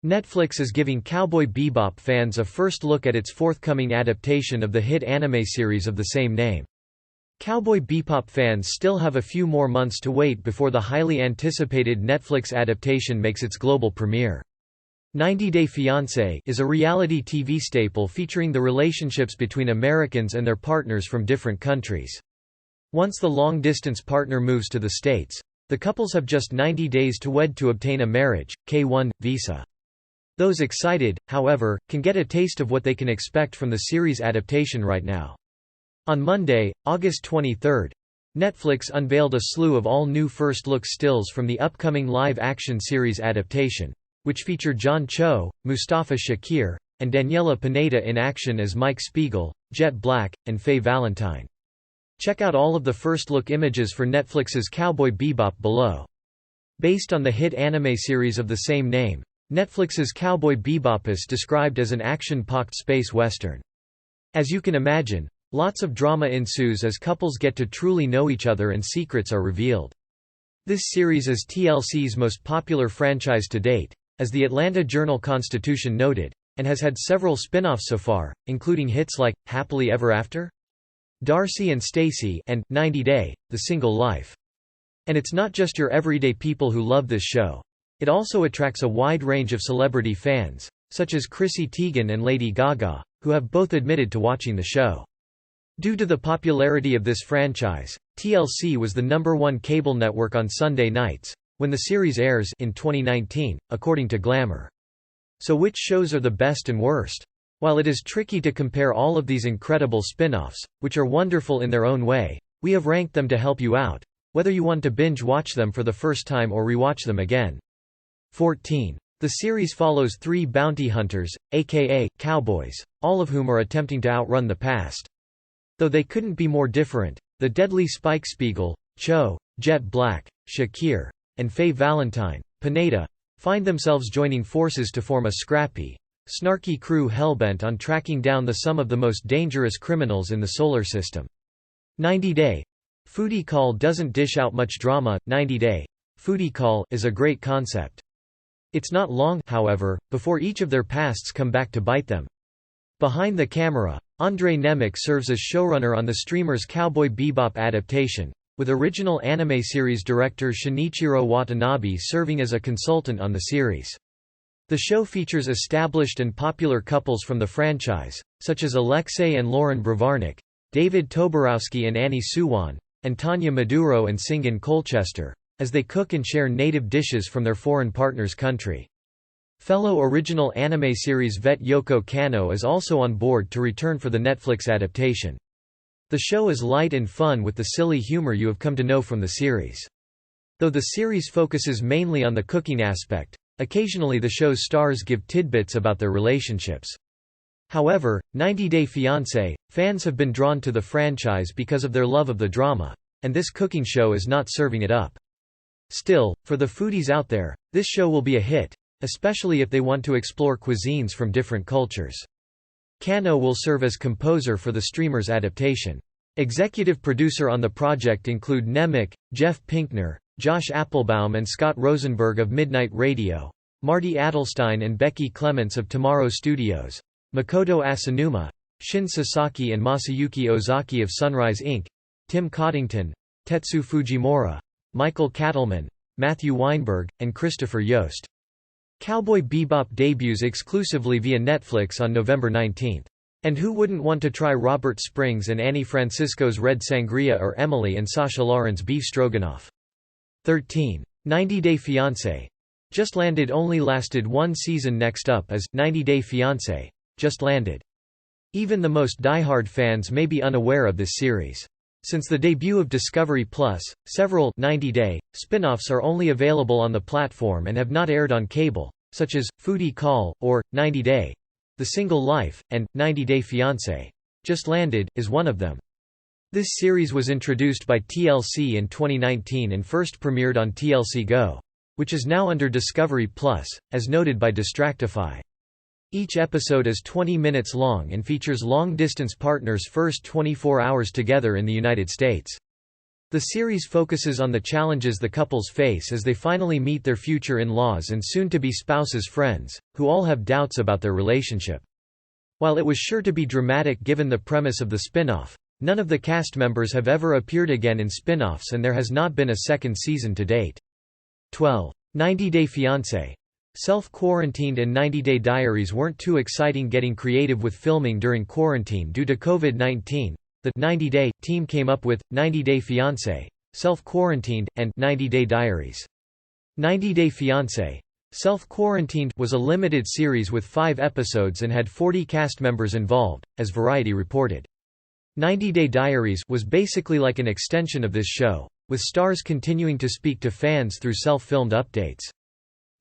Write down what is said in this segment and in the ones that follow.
Netflix is giving Cowboy Bebop fans a first look at its forthcoming adaptation of the hit anime series of the same name. Cowboy Bebop fans still have a few more months to wait before the highly anticipated Netflix adaptation makes its global premiere. 90 Day Fiancé is a reality TV staple featuring the relationships between Americans and their partners from different countries. Once the long-distance partner moves to the States, the couples have just 90 days to wed to obtain a marriage, K-1, visa. Those excited, however, can get a taste of what they can expect from the series adaptation right now. On Monday, August 23, Netflix unveiled a slew of all-new first-look stills from the upcoming live-action series adaptation, which feature John Cho, Mustafa Shakir, and Daniella Pineda in action as Mike Spiegel, Jet Black, and Faye Valentine. Check out all of the first-look images for Netflix's Cowboy Bebop below. Based on the hit anime series of the same name, Netflix's Cowboy Bebop is described as an action-packed space western. As you can imagine, lots of drama ensues as couples get to truly know each other and secrets are revealed. This series is TLC's most popular franchise to date, as the Atlanta Journal-Constitution noted, and has had several spin-offs so far, including hits like Happily Ever After, Darcy and Stacy, and 90 Day, The Single Life. And it's not just your everyday people who love this show. It also attracts a wide range of celebrity fans, such as Chrissy Teigen and Lady Gaga, who have both admitted to watching the show. Due to the popularity of this franchise, TLC was the #1 cable network on Sunday nights, when the series airs in 2019, according to Glamour. So which shows are the best and worst? While it is tricky to compare all of these incredible spin-offs, which are wonderful in their own way, we have ranked them to help you out, whether you want to binge watch them for the first time or rewatch them again. 14. The series follows 3 bounty hunters, aka cowboys, all of whom are attempting to outrun the past. Though they couldn't be more different, the deadly Spike Spiegel, Cho, Jet Black, Shakir, and Faye Valentine, Pineda, find themselves joining forces to form a scrappy, snarky crew hellbent on tracking down some of the most dangerous criminals in the solar system. 90 Day Foodie Call doesn't dish out much drama. 90 Day Foodie Call is a great concept. It's not long, however, before each of their pasts come back to bite them. Behind the camera, Andre Nemec serves as showrunner on the streamer's Cowboy Bebop adaptation, with original anime series director Shinichiro Watanabe serving as a consultant on the series. The show features established and popular couples from the franchise, such as Alexei and Lauren Bravarnik, David Toborowski and Annie Suwan, and Tanya Maduro and Singan Colchester, as they cook and share native dishes from their foreign partner's country. Fellow original anime series vet Yoko Kanno is also on board to return for the Netflix adaptation. The show is light and fun with the silly humor you have come to know from the series. Though the series focuses mainly on the cooking aspect, occasionally the show's stars give tidbits about their relationships. However, 90 Day Fiancé fans have been drawn to the franchise because of their love of the drama, and this cooking show is not serving it up. Still, for the foodies out there, this show will be a hit, especially if they want to explore cuisines from different cultures. Kanno will serve as composer for the streamer's adaptation. Executive producer on the project include Nemec, Jeff Pinkner, Josh Applebaum and Scott Rosenberg of Midnight Radio, Marty Adelstein and Becky Clements of Tomorrow Studios, Makoto Asanuma, Shin Sasaki and Masayuki Ozaki of Sunrise Inc., Tim Coddington, Tetsu Fujimura, Michael Cattleman, Matthew Weinberg, and Christopher Yost. Cowboy Bebop debuts exclusively via Netflix on November 19. And who wouldn't want to try Robert Springs and Annie Francisco's Red Sangria or Emily and Sacha Laurent's Beef Stroganoff? 13. 90 Day Fiancé. Just landed only lasted 1 season. Next up is 90 Day Fiancé. Just landed. Even the most diehard fans may be unaware of this series. Since the debut of Discovery Plus, several 90 Day spin-offs are only available on the platform and have not aired on cable, such as Foodie Call or 90 Day, The Single Life, and 90 Day Fiancé. Just Landed is one of them. This series was introduced by TLC in 2019 and first premiered on TLC Go, which is now under Discovery Plus, as noted by Distractify. Each episode is 20 minutes long and features long-distance partners' first 24 hours together in the United States. The series focuses on the challenges the couples face as they finally meet their future in-laws and soon-to-be spouses' friends, who all have doubts about their relationship. While it was sure to be dramatic given the premise of the spin-off, none of the cast members have ever appeared again in spin-offs and there has not been a second season to date. 12. 90 Day Fiancé. Self-quarantined and 90 Day Diaries weren't too exciting getting creative with filming during quarantine due to COVID-19. The 90 Day team came up with 90 Day Fiancé, Self-Quarantined, and 90 Day Diaries. 90 Day Fiancé, Self-Quarantined was a limited series with 5 episodes and had 40 cast members involved, as Variety reported. 90 Day Diaries was basically like an extension of this show, with stars continuing to speak to fans through self-filmed updates.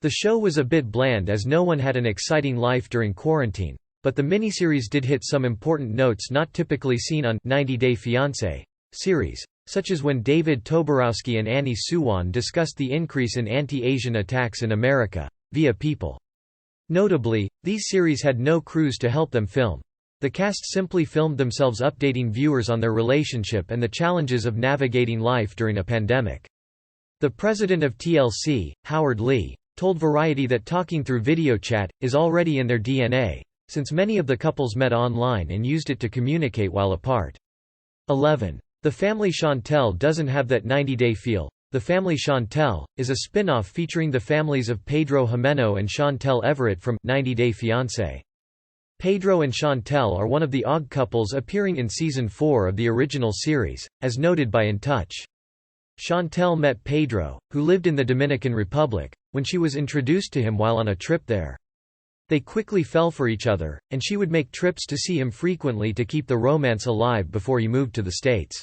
The show was a bit bland as no one had an exciting life during quarantine, but the miniseries did hit some important notes not typically seen on 90 Day Fiancé series, such as when David Toborowski and Annie Suwan discussed the increase in anti-Asian attacks in America, via People. Notably, these series had no crews to help them film. The cast simply filmed themselves updating viewers on their relationship and the challenges of navigating life during a pandemic. The president of TLC, Howard Lee, told Variety that talking through video chat is already in their DNA, since many of the couples met online and used it to communicate while apart. 11. The Family Chantel doesn't have that 90-day feel. The Family Chantel is a spin-off featuring the families of Pedro Jimeno and Chantel Everett from 90 Day Fiancé. Pedro and Chantel are one of the odd couples appearing in Season 4 of the original series, as noted by In Touch. Chantel met Pedro, who lived in the Dominican Republic, when she was introduced to him while on a trip there. They quickly fell for each other, and she would make trips to see him frequently to keep the romance alive before he moved to the States.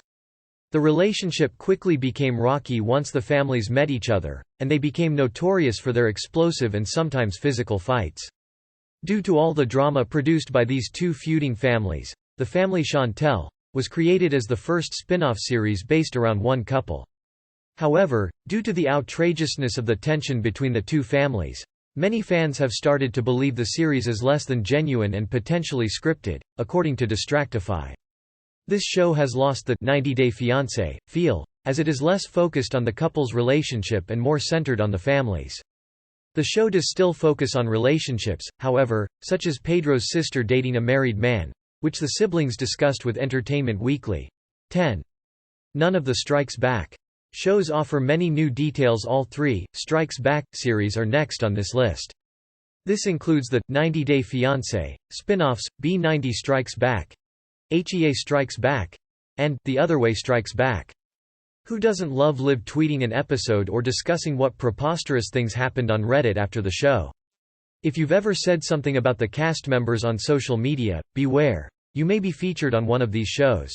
The relationship quickly became rocky once the families met each other, and they became notorious for their explosive and sometimes physical fights. Due to all the drama produced by these two feuding families, The Family Chantel was created as the first spin-off series based around one couple. However, due to the outrageousness of the tension between the two families, many fans have started to believe the series is less than genuine and potentially scripted, according to Distractify. This show has lost the 90 Day Fiancé feel, as it is less focused on the couple's relationship and more centered on the families. The show does still focus on relationships, however, such as Pedro's sister dating a married man, which the siblings discussed with Entertainment Weekly. 10. None of the Strikes Back shows offer many new details. All 3 Strikes Back series are next on this list. This includes the 90 Day Fiancé spin-offs, B90 Strikes Back, HEA Strikes Back, and The Other Way Strikes Back. Who doesn't love live tweeting an episode or discussing what preposterous things happened on Reddit after the show? If you've ever said something about the cast members on social media, beware. You may be featured on one of these shows.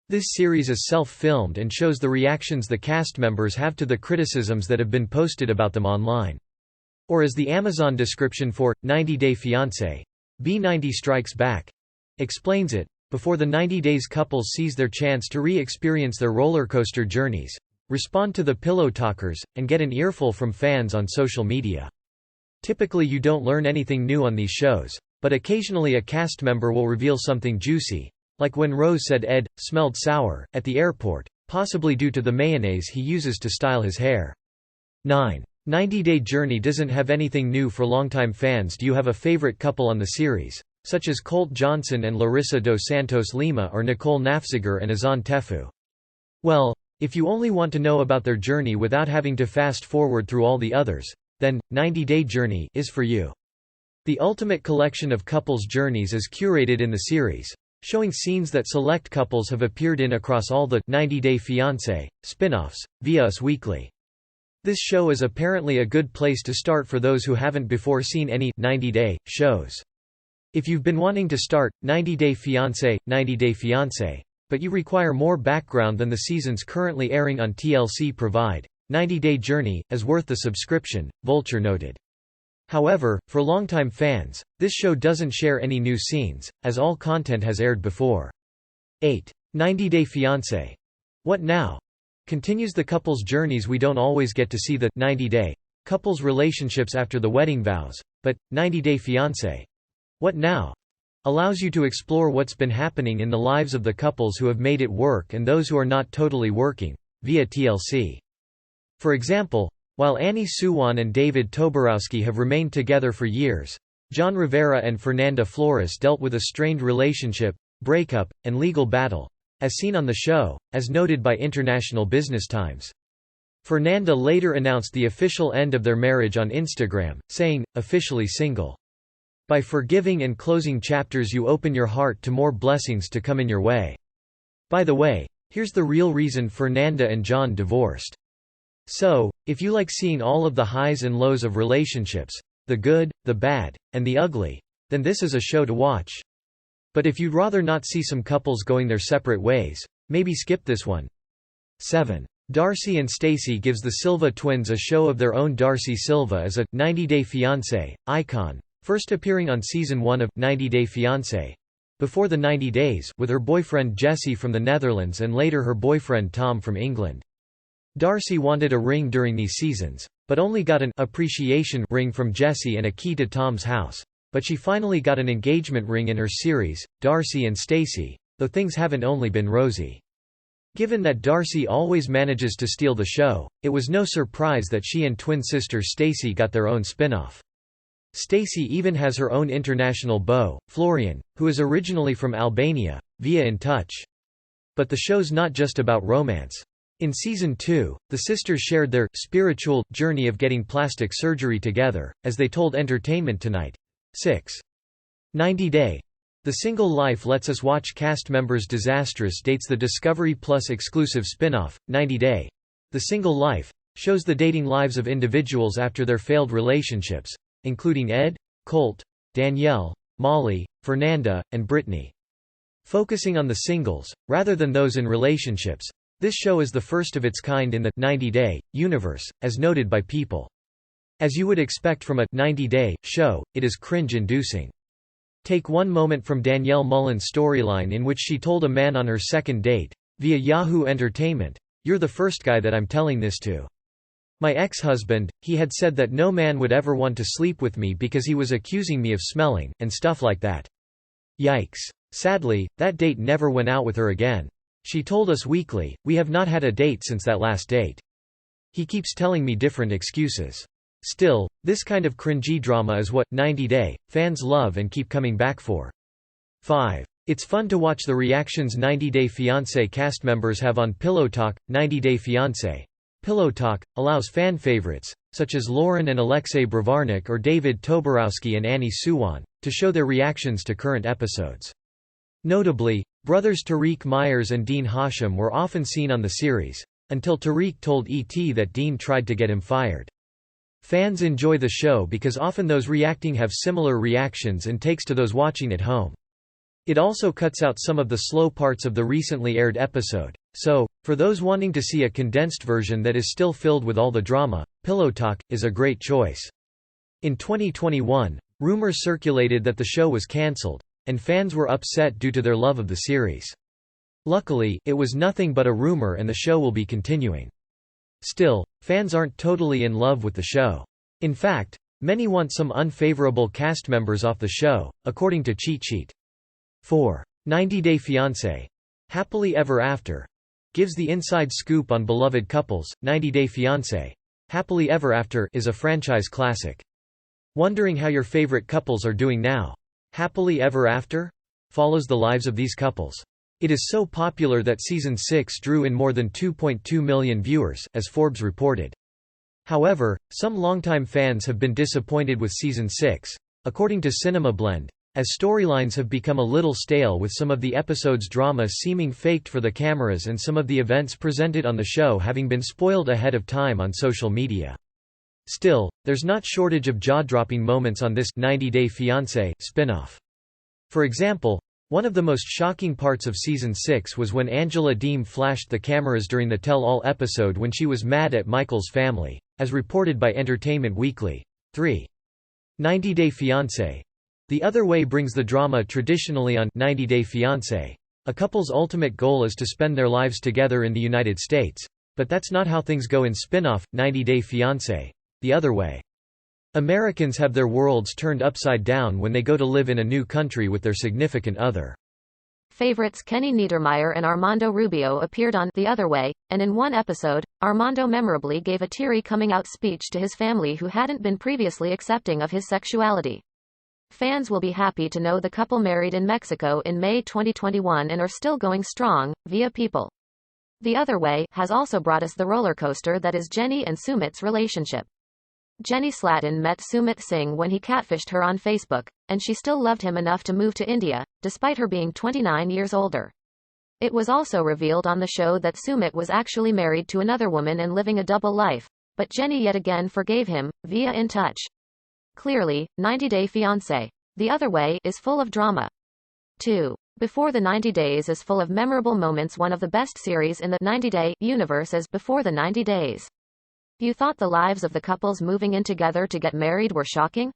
This series is self-filmed and shows the reactions the cast members have to the criticisms that have been posted about them online. Or as the Amazon description for 90 Day Fiancé, B90 Strikes Back explains it, before the 90 Days couples seize their chance to re-experience their rollercoaster journeys, respond to the pillow talkers, and get an earful from fans on social media. Typically you don't learn anything new on these shows, but occasionally a cast member will reveal something juicy, like when Rose said Ed smelled sour at the airport, possibly due to the mayonnaise he uses to style his hair. 9. 90 Day Journey doesn't have anything new for longtime fans. Do you have a favorite couple on the series, such as Colt Johnson and Larissa dos Santos Lima or Nicole Nafziger and Azan Tefu? Well, if you only want to know about their journey without having to fast forward through all the others, then 90 Day Journey is for you. The ultimate collection of couples' journeys is curated in the series, showing scenes that select couples have appeared in across all the 90 Day Fiancé spin-offs, via Us Weekly. This show is apparently a good place to start for those who haven't before seen any 90 Day shows. If you've been wanting to start 90 Day Fiancé, 90 Day Fiancé, but you require more background than the seasons currently airing on TLC provide, 90 Day Journey is worth the subscription, Vulture noted. However, for longtime fans, this show doesn't share any new scenes, as all content has aired before. 8. 90 Day Fiancé. What now? Continues the couple's journeys. We don't always get to see the 90-day couple's relationships after the wedding vows, but 90 Day Fiancé. What now? Allows you to explore what's been happening in the lives of the couples who have made it work and those who are not totally working, via TLC. For example, while Annie Suwon and David Toborowski have remained together for years, John Rivera and Fernanda Flores dealt with a strained relationship, breakup, and legal battle, as seen on the show, as noted by International Business Times. Fernanda later announced the official end of their marriage on Instagram, saying, "Officially single. By forgiving and closing chapters you open your heart to more blessings to come in your way." By the way, here's the real reason Fernanda and John divorced. So, if you like seeing all of the highs and lows of relationships, the good, the bad, and the ugly, then this is a show to watch. But if you'd rather not see some couples going their separate ways, maybe skip this one. 7. Darcy and Stacey gives the Silva twins a show of their own. Darcy Silva is a 90-Day Fiancé icon, first appearing on Season 1 of 90-Day Fiancé, before the 90 Days, with her boyfriend Jesse from the Netherlands and later her boyfriend Tom from England. Darcy wanted a ring during these seasons, but only got an appreciation ring from Jesse and a key to Tom's house. But she finally got an engagement ring in her series, Darcy and Stacey, though things haven't only been rosy. Given that Darcy always manages to steal the show, it was no surprise that she and twin sister Stacey got their own spin-off. Stacey even has her own international beau, Florian, who is originally from Albania, via In Touch. But the show's not just about romance. In Season 2, the sisters shared their spiritual journey of getting plastic surgery together, as they told Entertainment Tonight. 6. 90 Day. The Single Life lets us watch cast members' disastrous dates. The Discovery Plus exclusive spin-off, 90 Day. The Single Life, shows the dating lives of individuals after their failed relationships, including Ed, Colt, Danielle, Molly, Fernanda, and Brittany. Focusing on the singles, rather than those in relationships, this show is the first of its kind in the 90-Day universe, as noted by People. As you would expect from a 90-Day show, it is cringe-inducing. Take one moment from Danielle Mullen's storyline in which she told a man on her second date, via Yahoo Entertainment, "You're the first guy that I'm telling this to. My ex-husband, he had said that no man would ever want to sleep with me because he was accusing me of smelling, and stuff like that. Yikes. Sadly, that date never went out with her again. She told Us Weekly, we have not had a date since that last date. He keeps telling me different excuses." Still, this kind of cringy drama is what 90 Day fans love and keep coming back for. 5. It's fun to watch the reactions 90 Day Fiancé cast members have on Pillow Talk. 90 Day Fiancé Pillow Talk allows fan favorites, such as Lauren and Alexei Bravarnik or David Toborowski and Annie Suwon, to show their reactions to current episodes. Notably, brothers Tariq Myers and Dean Hashim were often seen on the series, until Tariq told ET that Dean tried to get him fired. Fans enjoy the show because often those reacting have similar reactions and takes to those watching at home. It also cuts out some of the slow parts of the recently aired episode, so, for those wanting to see a condensed version that is still filled with all the drama, Pillow Talk is a great choice. In 2021, rumors circulated that the show was cancelled, and fans were upset due to their love of the series. Luckily, it was nothing but a rumor and the show will be continuing. Still, fans aren't totally in love with the show. In fact, many want some unfavorable cast members off the show, according to Cheat Sheet. 4. 90 Day Fiancé Happily Ever After gives the inside scoop on beloved couples. 90 Day Fiancé Happily Ever After is a franchise classic. Wondering how your favorite couples are doing now? Happily Ever After follows the lives of these couples. It is so popular that Season 6 drew in more than 2.2 million viewers, as Forbes reported. However, some longtime fans have been disappointed with Season 6, according to Cinema Blend, as storylines have become a little stale with some of the episodes' drama seeming faked for the cameras and some of the events presented on the show having been spoiled ahead of time on social media. Still, there's not shortage of jaw-dropping moments on this 90 Day Fiancé spin-off. For example, one of the most shocking parts of Season 6 was when Angela Deem flashed the cameras during the tell-all episode when she was mad at Michael's family, as reported by Entertainment Weekly. 3. 90 Day Fiancé The Other Way brings the drama traditionally on 90 Day Fiancé. A couple's ultimate goal is to spend their lives together in the United States, but that's not how things go in spin-off 90 Day Fiancé, The Other Way. Americans have their worlds turned upside down when they go to live in a new country with their significant other. Favorites Kenny Niedermeyer and Armando Rubio appeared on The Other Way, and in one episode, Armando memorably gave a teary coming-out speech to his family who hadn't been previously accepting of his sexuality. Fans will be happy to know the couple married in Mexico in May 2021 and are still going strong, via People. The Other Way has also brought us the roller coaster that is Jenny and Sumit's relationship. Jenny Slatin met Sumit Singh when he catfished her on Facebook, and she still loved him enough to move to India, despite her being 29 years older. It was also revealed on the show that Sumit was actually married to another woman and living a double life, but Jenny yet again forgave him, via In Touch. Clearly, 90 Day Fiancé. The Other Way is full of drama. 2. Before the 90 Days is full of memorable moments. One of the best series in the 90-day universe is Before the 90 Days. You thought the lives of the couples moving in together to get married were shocking?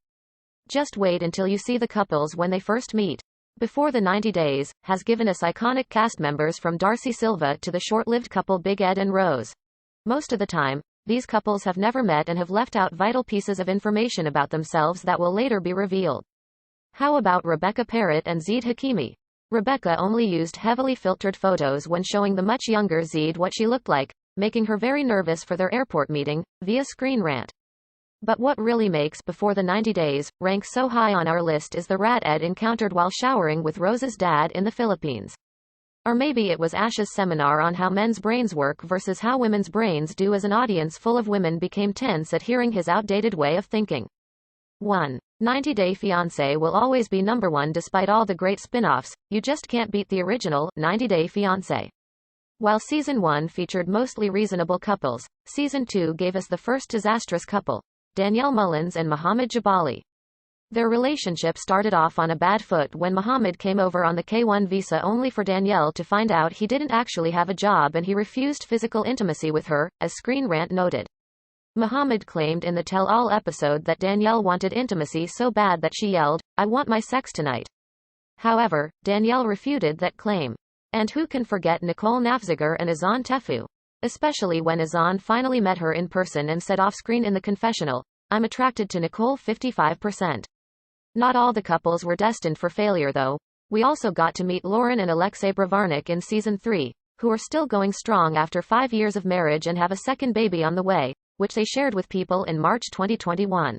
Just wait until you see the couples when they first meet. Before the 90 Days has given us iconic cast members from Darcy Silva to the short-lived couple Big Ed and Rose. Most of the time, these couples have never met and have left out vital pieces of information about themselves that will later be revealed. How about Rebecca Parrott and Zeed Hakimi? Rebecca only used heavily filtered photos when showing the much younger Zeed what she looked like, making her very nervous for their airport meeting, via Screen Rant. But what really makes Before the 90 Days rank so high on our list is the rat Ed encountered while showering with Rose's dad in the Philippines. Or maybe it was Ash's seminar on how men's brains work versus how women's brains do, as an audience full of women became tense at hearing his outdated way of thinking. 1. 90 Day Fiancé will always be number one despite all the great spin-offs. You just can't beat the original 90 Day Fiancé. While Season 1 featured mostly reasonable couples, Season 2 gave us the first disastrous couple, Danielle Mullins and Mohammed Jabali. Their relationship started off on a bad foot when Mohammed came over on the K-1 visa only for Danielle to find out he didn't actually have a job and he refused physical intimacy with her, as Screen Rant noted. Mohammed claimed in the Tell-All episode that Danielle wanted intimacy so bad that she yelled, "I want my sex tonight." However, Danielle refuted that claim. And who can forget Nicole Nafziger and Azan Tefu? Especially when Azan finally met her in person and said off-screen in the confessional, "I'm attracted to Nicole 55%. Not all the couples were destined for failure though. We also got to meet Lauren and Alexei Bravarnik in Season 3, who are still going strong after 5 years of marriage and have a second baby on the way, which they shared with People in March 2021.